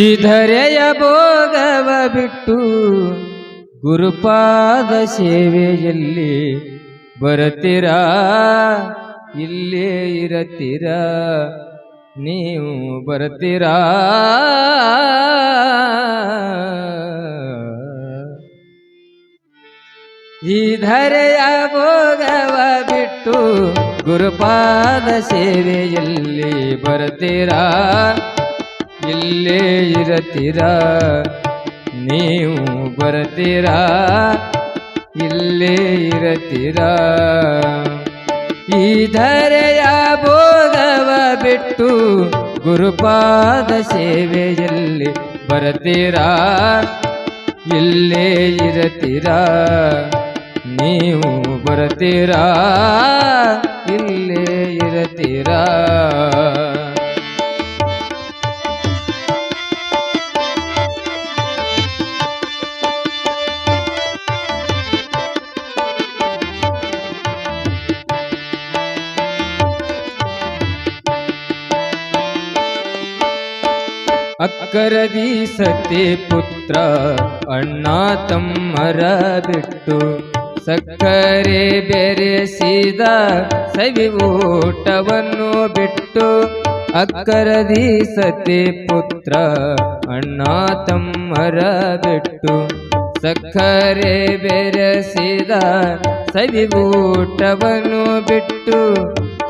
ಈ ಧರೆಯ ಭೋಗವ ಬಿಟ್ಟು ಗುರುಪಾದ ಸೇವೆಯಲ್ಲಿ ಬರತೀರಾ, ಇಲ್ಲೇ ಇರತೀರಾ, ನೀವು ಬರ್ತೀರಾ? ಈ ಧರೆಯ ಭೋಗವ ಬಿಟ್ಟು ಗುರುಪಾದ ಸೇವೆಯಲ್ಲಿ ಬರ್ತೀರಾ, ಇಲ್ಲೇ ಇರತೀರಾ, ನೀವು ಬರ್ತೀರಾ, ಇಲ್ಲೇ ಇರತೀರಾ? ಈ ಧರೆಯ ಭೋಗವ ಬಿಟ್ಟು ಗುರುಪಾದ ಸೇವೆಯಲ್ಲಿ ಬರ್ತೀರಾ, ಇಲ್ಲೇ ಇರತೀರಾ, ನೀವು ಬರ್ತೀರಾ, ಇಲ್ಲೇ ಇರತೀರಾ? ಅಕ್ಕರದಿ ಸತಿ ಪುತ್ರ ಅಣ್ಣ ತಮ್ಮರ ಬಿಟ್ಟು ಸಕ್ಕರೆ ಬೆರೆಸಿದ ಸವಿ ಊಟವನ್ನು ಬಿಟ್ಟು, ಅಕ್ಕರದಿ ಸತಿ ಪುತ್ರ ಅಣ್ಣ ತಮ್ಮರ ಬಿಟ್ಟು ಸಕ್ಕರೆ ಬೆರೆಸಿದ ಸವಿ ಊಟವನ್ನು ಬಿಟ್ಟು,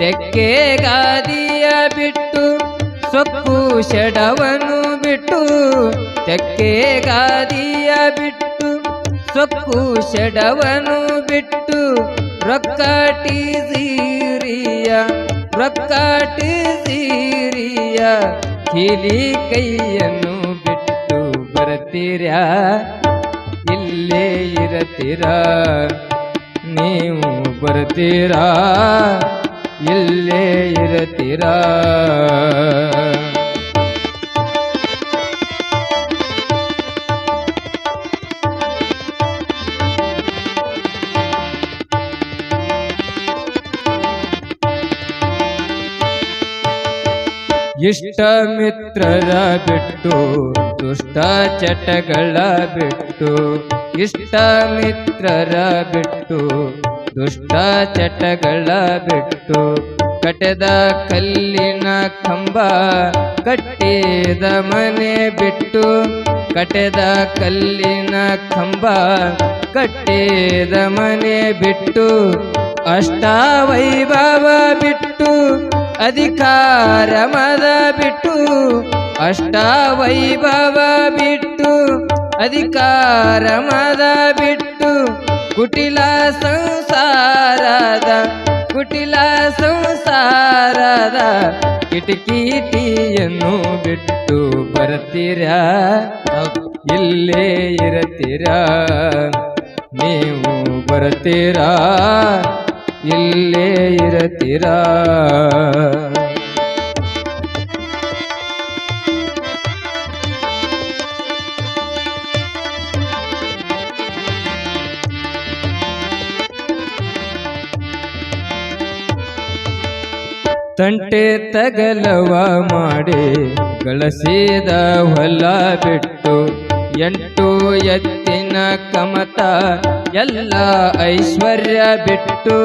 ತೆಕ್ಕೆ ಗಾದಿಯ ಬಿಟ್ಟು ಸೊಪ್ಪು ಶಡವನ್ನು ಬಿಟ್ಟು, ತೆಕ್ಕೆ ಗಾದಿಯ ಬಿಟ್ಟು ಸೊಪ್ಪು ಶಡವನ್ನು ಬಿಟ್ಟು, ರೊಕ್ಕಟಿ ಸೀರಿಯ ರೊಕ್ಕಟಿ ಸೀರಿಯ ಕೀಲಿ ಕೈಯನ್ನು ಬಿಟ್ಟು ಬರ್ತೀರಾ, ಇಲ್ಲೇ ಇರತೀರಾ, ನೀವು ಬರ್ತೀರಾ, ಇಲ್ಲೇ ಇರತೀರಾ? ಇಷ್ಟ ಮಿತ್ರರ ಬಿಟ್ಟು ದುಷ್ಟ ಚಟಗಳ ಬಿಟ್ಟು, ಇಷ್ಟ ಮಿತ್ರರ ಬಿಟ್ಟು ದುಷ್ಟ ಚಟಗಳ ಬಿಟ್ಟು, ಕಟೆದ ಕಲ್ಲಿನ ಕಂಬ ಕಟ್ಟಿದ ಮನೆ ಬಿಟ್ಟು, ಕಟೆದ ಕಲ್ಲಿನ ಕಂಬ ಕಟ್ಟಿದ ಮನೆ ಬಿಟ್ಟು, ಅಷ್ಟವೈಭವ ಬಿಟ್ಟು ಅಧಿಕಾರ ಮದ ಬಿಟ್ಟು, ಅಷ್ಟವೈಭವ ಬಿಟ್ಟು ಅಧಿಕಾರ ಮದ ಬಿಟ್ಟು, ಕುಟಿಲ ಸಂಸಾರದ ಕುಟಿಲ ಸಂಸಾರದ ಕಿಟಕಿಟಿಯನ್ನು ಬಿಟ್ಟು ಬರ್ತೀರಾ, ಇಲ್ಲೇ ಇರತೀರಾ, ನೀವು ಬರ್ತೀರಾ, ಇಲ್ಲೇ ಇರತೀರಾ? ತಂಟೆ ತಗಲವ ಮಾಡಿ ಗಳಿಸಿದ ಹೊಲ ಬಿಟ್ಟು, ಎಂಟು ಎತ್ತಿನ ಕಮತ ಎಲ್ಲ ಐಶ್ವರ್ಯ ಬಿಟ್ಟು,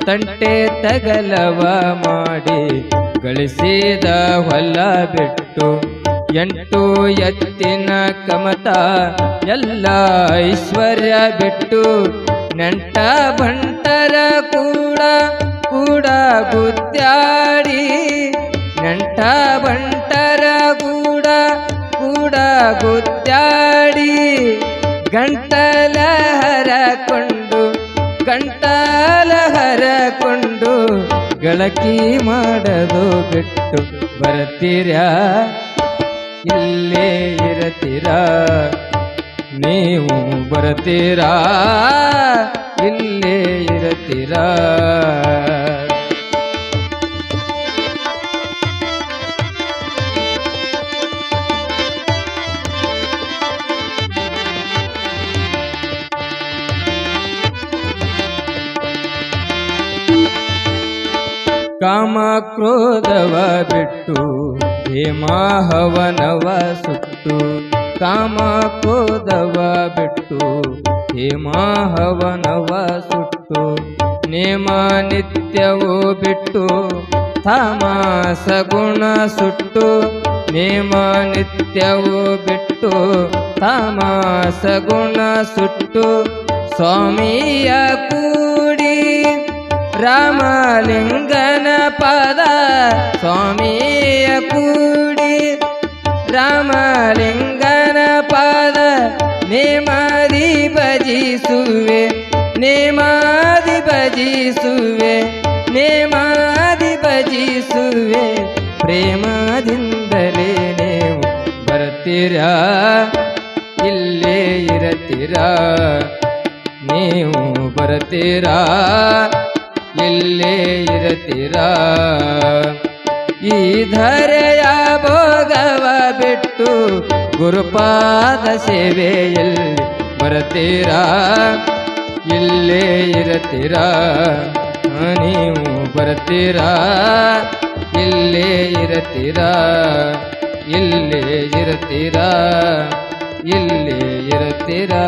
ತಂಟೆ ತಗಲವ ಮಾಡಿ ಗಳಿಸಿದ ಹೊಲ ಬಿಟ್ಟು, ಎಂಟು ಎತ್ತಿನ ಕಮತ ಎಲ್ಲ ಐಶ್ವರ್ಯ ಬಿಟ್ಟು, ನೆಂಟ ಬಂಟರ ಕೂಡ ಕೂಡ ಗುದ್ದಾಡಿ, ನೆಂಟ ಬಂಟರ ಕೂಡ ಕೂಡ ಗುದ್ದಾಡಿ, ಗಂಟಲ ಹರಕೊಂಡು ಗಂಟಲ ಹರಕೊಂಡು ಗಳಕಿ ಮಾಡದು ಬಿಟ್ಟು ಬರ್ತೀರಾ, ಇಲ್ಲೇ ಇರತೀರಾ, ನೀವು ಬರ್ತೀರಾ, ಇಲ್ಲೇ ಇರತೀರಾ? ಕಾಮ ಕ್ರೋಧವ ಬಿಟ್ಟು ಹೇಮಹವನವ ಸುಟ್ಟು ಕಾಮ ಕ್ರೋಧವ ಬಿಟ್ಟು ಹೇಮಹವನವ ಸುಟ್ಟು ನೇಮ ನಿತ್ಯವೂ ಬಿಟ್ಟು ತಾಮಸ ಗುಣ ಸುಟ್ಟು ನೇಮ ನಿತ್ಯವೂ ಬಿಟ್ಟು ತಾಮಸ ಗುಣ ಸುಟ್ಟು ಸ್ವಾಮಿಯ ಕೂಡಿ ರಾಮಲಿಂಗನ ಪದ ಸ್ವಾಮಿಯ ಕೂಡಿ ರಾಮಲಿಂಗನ ಪದ ನೇಮಾದಿ ಭಜಿಸುವೆ ನೇಮಾದಿ ಭಜಿಸುವೆ ನೇಮಾದಿ ಭಜಿಸುವೆ ಪ್ರೇಮದಿಂದಲೇ ನೀವು ಬರ್ತೀರಾ ಇಲ್ಲೇ ಇರತೀರಾ ನೀವು ಬರ್ತೀರಾ ಇಲ್ಲೇ ಇರತೀರಾ ಈ ಧರೆಯ ಭೋಗವ ಬಿಟ್ಟು ಗುರುಪಾದ ಸೇವೆಯಲ್ಲಿ ಬರ್ತೀರಾ ಇಲ್ಲೇ ಇರತೀರಾ ನೀವು ಬರ್ತೀರಾ ಇಲ್ಲೇ ಇರತೀರಾ ಇಲ್ಲೇ ಇರತೀರಾ ಇಲ್ಲೇ ಇರತೀರಾ